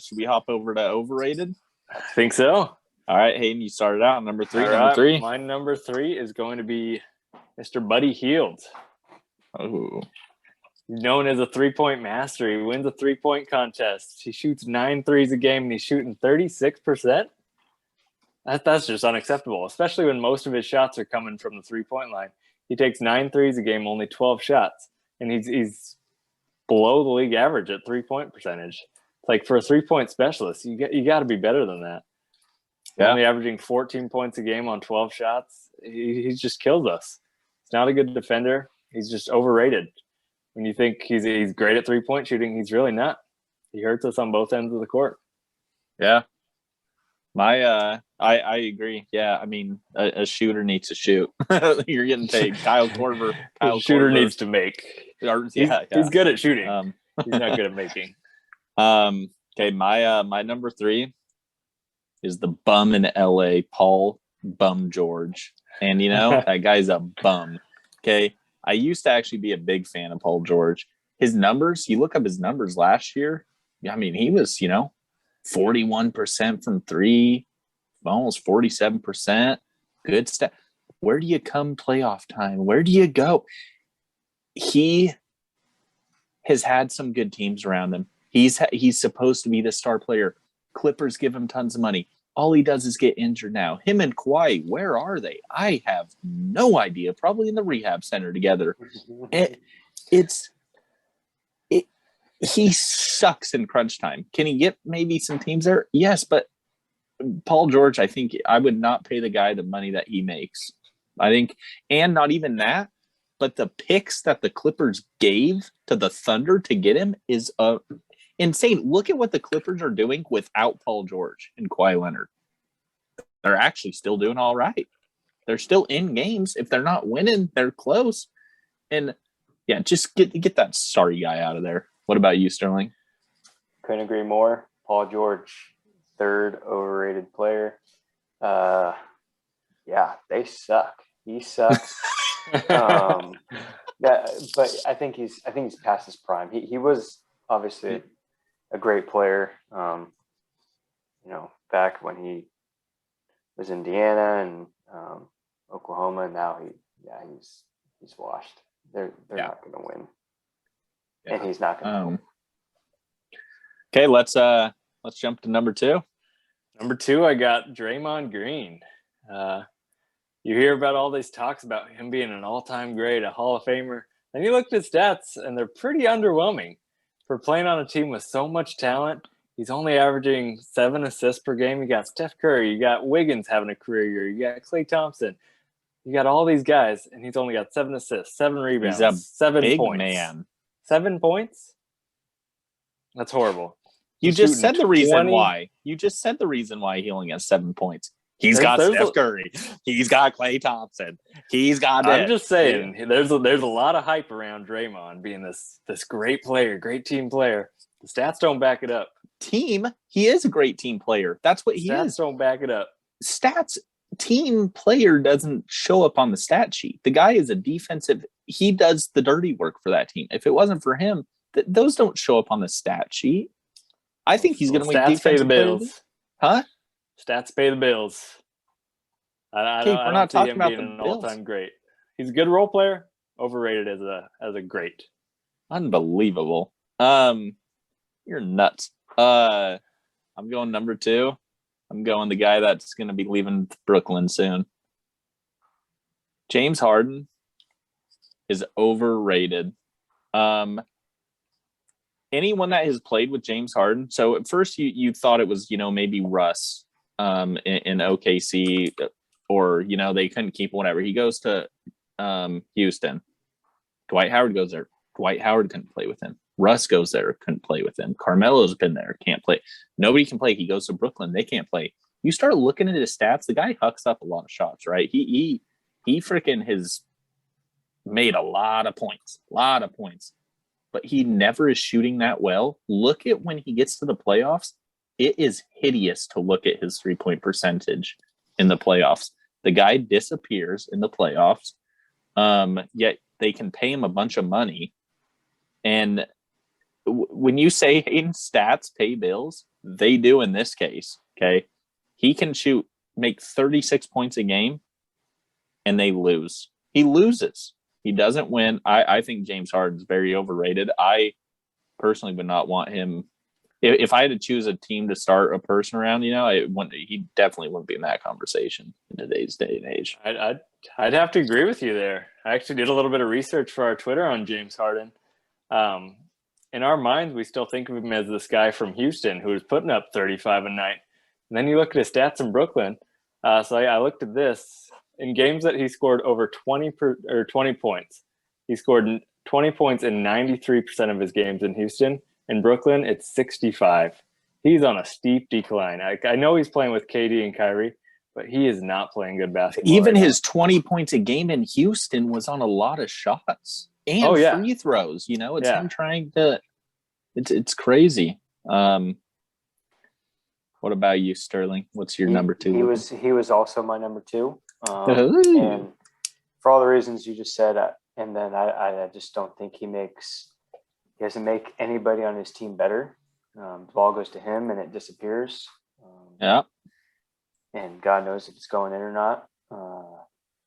should we hop over to overrated? I think so. All right, Hayden, you started out number three. All number right, three. My number 3 is going to be Mr. Buddy Hield. Oh, Known as a three-point master. He wins a three-point contest. He shoots 9 threes a game, and he's shooting 36%. That's just unacceptable, especially when most of his shots are coming from the three-point line. He takes 9 threes a game, only 12 shots, and he's below the league average at three-point percentage. It's like for a three-point specialist, you got to be better than that. Yeah. Only averaging 14 points a game on 12 shots. He just kills us. He's not a good defender. He's just overrated. When you think he's great at three-point shooting, he's really not. He hurts us on both ends of the court. Yeah. I agree. Yeah, I mean, a shooter needs to shoot. You're getting paid. Kyle Korver. Shooter needs to make. He's good at shooting. He's not good at making. Okay, my number 3 is the bum in LA, Paul Bum George. And that guy's a bum. Okay. I used to actually be a big fan of Paul George. His numbers, you look up his numbers last year. I mean, he was, 41% from 3, almost 47%. Good stuff. Where do you come playoff time? Where do you go? He has had some good teams around him. He's supposed to be the star player. Clippers give him tons of money. All he does is get injured now. Him and Kawhi, where are they? I have no idea. Probably in the rehab center together. He sucks in crunch time. Can he get maybe some teams there? Yes, but Paul George, I think I would not pay the guy the money that he makes. I think, and not even that, but the picks that the Clippers gave to the Thunder to get him is insane. Look at what the Clippers are doing without Paul George and Kawhi Leonard. They're actually still doing all right. They're still in games. If they're not winning, they're close. And yeah, just get that sorry guy out of there. What about you, Sterling? Couldn't agree more. Paul George, 3rd overrated player. Yeah, they suck. He sucks. But I think he's past his prime. He was obviously a great player, back when he was Indiana and Oklahoma. And now he's washed. They're not going to win, and he's not going to win. Okay, let's jump to number 2. Number 2, I got Draymond Green. You hear about all these talks about him being an all-time great, a Hall of Famer, and you look at his stats, and they're pretty underwhelming. For playing on a team with so much talent, he's only averaging 7 assists per game. You got Steph Curry, you got Wiggins having a career year, you got Klay Thompson, you got all these guys, and he's only got 7 assists, 7 rebounds, he's a 7 big points. Man. 7 points? That's horrible. You just said the reason why. You just said the reason why he only has 7 points. He's got Steph Curry. He's got Klay Thompson. He's got I'm just saying, there's a lot of hype around Draymond being this great player, great team player. The stats don't back it up. He is a great team player. That's what he is. Stats don't back it up. Team player doesn't show up on the stat sheet. The guy is a defensive. He does the dirty work for that team. If it wasn't for him, those don't show up on the stat sheet. I think he's going to win. Stats pay the bills. Huh? Stats pay the bills. I we're not talking about an all-time great. He's a good role player. Overrated as a great. Unbelievable. You're nuts. I'm going number 2. I'm going the guy that's going to be leaving Brooklyn soon. James Harden is overrated. Anyone that has played with James Harden. So at first you thought it was, maybe Russ in OKC, or, they couldn't keep whatever. He goes to Houston. Dwight Howard goes there. Dwight Howard couldn't play with him. Russ goes there, couldn't play with him. Carmelo's been there, can't play. Nobody can play. He goes to Brooklyn, they can't play. You start looking at his stats, the guy hucks up a lot of shots, right? He freaking has made a lot of points, but he never is shooting that well. Look at when he gets to the playoffs. It is hideous to look at his 3-point percentage in the playoffs. The guy disappears in the playoffs, yet they can pay him a bunch of money. And when you say Hayden, stats pay bills, they do in this case, okay, he can make 36 points a game, and they lose. He loses. He doesn't win. I think James Harden's very overrated. I personally would not want him. If I had to choose a team to start a person around, he definitely wouldn't be in that conversation in today's day and age. I'd have to agree with you there. I actually did a little bit of research for our Twitter on James Harden. In our minds, we still think of him as this guy from Houston who was putting up 35 a night. And then you look at his stats in Brooklyn. So I looked at this. In games that he scored over 20 points, he scored 20 points in 93% of his games in Houston. In Brooklyn, it's 65. He's on a steep decline. I know he's playing with KD and Kyrie, but he is not playing good basketball. Even his 20 points a game in Houston was on a lot of shots and free throws. It's him trying to – it's crazy. What about you, Sterling? What's your number two? He was also my number two. And for all the reasons you just said, and then I just don't think he doesn't make anybody on his team better. The ball goes to him and it disappears. And God knows if it's going in or not.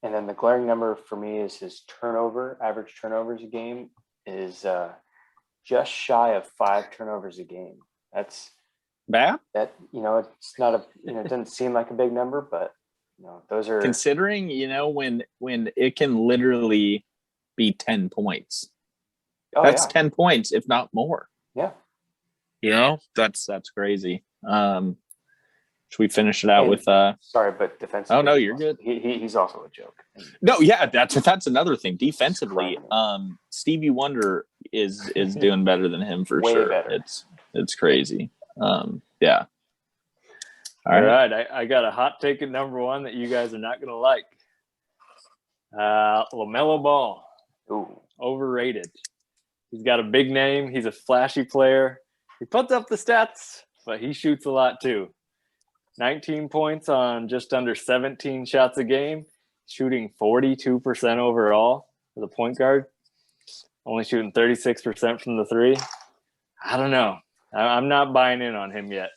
And then the glaring number for me is his average turnovers a game is just shy of 5 turnovers a game. That's bad. That it's not it doesn't seem like a big number, but those are considering when it can literally be 10 points. That's 10 points, if not more. Yeah. That's crazy. Should we finish it out with sorry, but defensively? Oh no, you're good. He's also a joke. No, yeah, that's another thing. Defensively, Stevie Wonder is doing better than him for Way sure. Better. It's crazy. Yeah. All right. I got a hot take at number one that you guys are not going to like. Lamella Ball. Ooh. Overrated. He's got a big name. He's a flashy player. He puts up the stats, but he shoots a lot too. 19 points on just under 17 shots a game, shooting 42% overall as a point guard. Only shooting 36% from the three. I don't know. I'm not buying in on him yet.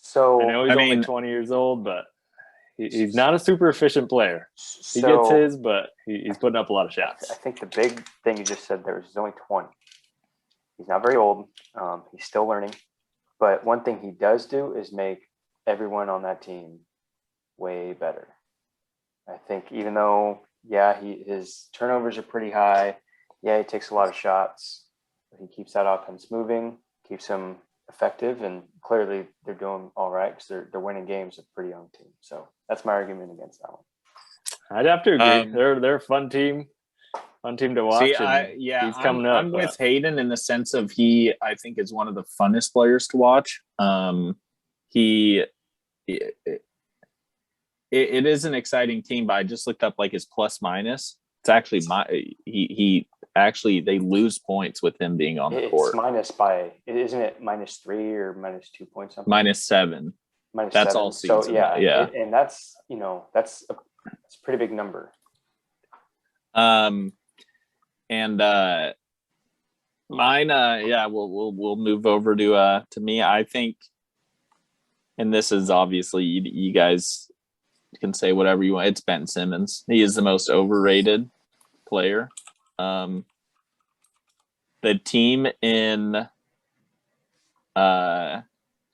So I know he's only 20 years old, but he's not a super efficient player. He gets his, but he's putting up a lot of shots. I think the big thing you just said there is he's only 20. He's not very old. He's still learning. But one thing he does do is make everyone on that team way better. I think even though, his turnovers are pretty high. Yeah, he takes a lot of shots. But he keeps that offense moving, keeps them effective, and clearly they're doing all right because they're winning games with a pretty young team. So that's my argument against that one. I'd have to agree. They're a fun team to watch. He's coming up. I'm with Hayden in the sense of I think is one of the funnest players to watch. It is an exciting team, but I just looked up his plus minus. It's actually they lose points with him being on the court. It's minus isn't it -3 or -2 points? Something? -7. That's all season. So and that's that's a pretty big number. And mine, we'll move over to me. I think, and this is obviously you guys can say whatever you want. It's Ben Simmons. He is the most overrated player. The team in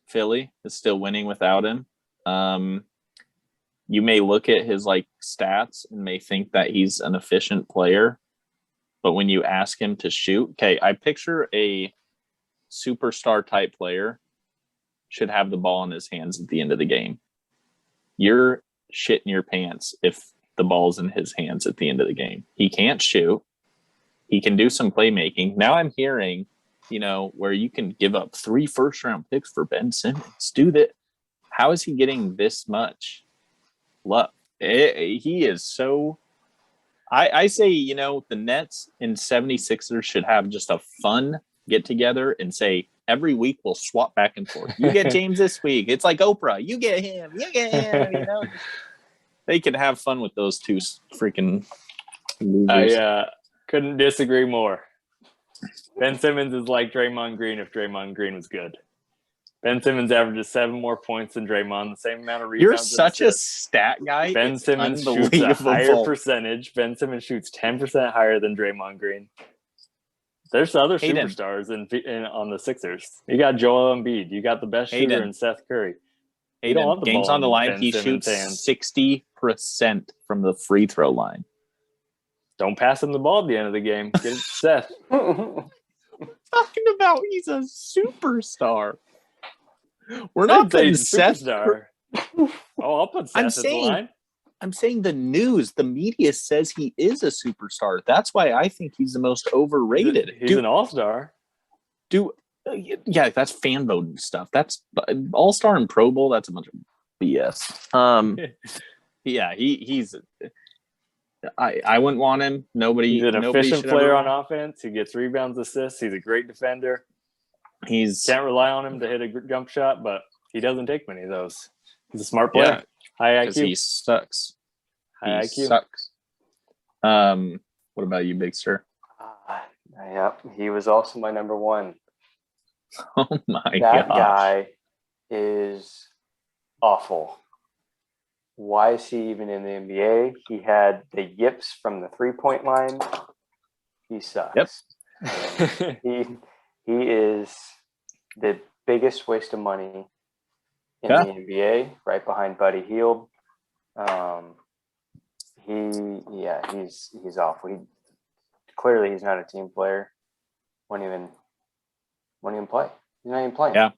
Philly is still winning without him. You may look at his stats and may think that he's an efficient player, but when you ask him to shoot, I picture a superstar type player should have the ball in his hands at the end of the game. You're shitting your pants if the ball's in his hands at the end of the game. He can't shoot. He can do some playmaking. Now I'm hearing, where you can give up 3 first-round picks for Ben Simmons. Do that. How is he getting this much love? He is so... I say, the Nets and 76ers should have just a fun get-together and say, every week we'll swap back and forth. You get James this week. It's like Oprah. You get him. You get him. They could have fun with those two freaking losers. I couldn't disagree more. Ben Simmons is like Draymond Green if Draymond Green was good. Ben Simmons averages 7 more points than Draymond, the same amount of rebounds. You're such a stat guy. Ben It's Simmons shoots a higher unbelievable. percentage. Ben Simmons shoots 10% higher than Draymond Green. There's other Hayden. superstars on the Sixers. You got Joel Embiid. You got the best shooter Hayden. in Seth Curry. You Hayden, don't want the games ball on the in line. Ben He Simmons' shoots hands. 60% from the free throw line. Don't pass him the ball at the end of the game. Get it to Seth. Talking about he's a superstar. We're not putting Seth. Superstar. Oh, I'll put Seth at the line. I'm saying the news, the media says he is a superstar. That's why I think he's the most overrated. He's an all-star. Yeah, that's fan voting stuff. That's all-star and Pro Bowl. That's a bunch of BS. Yeah, he's. I wouldn't want him. He's an efficient player on offense. He gets rebounds, assists. He's a great defender. Can't rely on him to hit a jump shot, but he doesn't take many of those. He's a smart player. High IQ. He sucks. High IQ. Sucks. What about you, Big Sir? Yeah, he was also my number one. Oh my god. That guy is awful. Why is he even in the NBA? He had the yips from the 3-point line. He sucks. Yep. He is the biggest waste of money in the NBA, right behind Buddy Hield. He's awful. Clearly he's not a team player. Won't even play. He's not even playing. Yeah.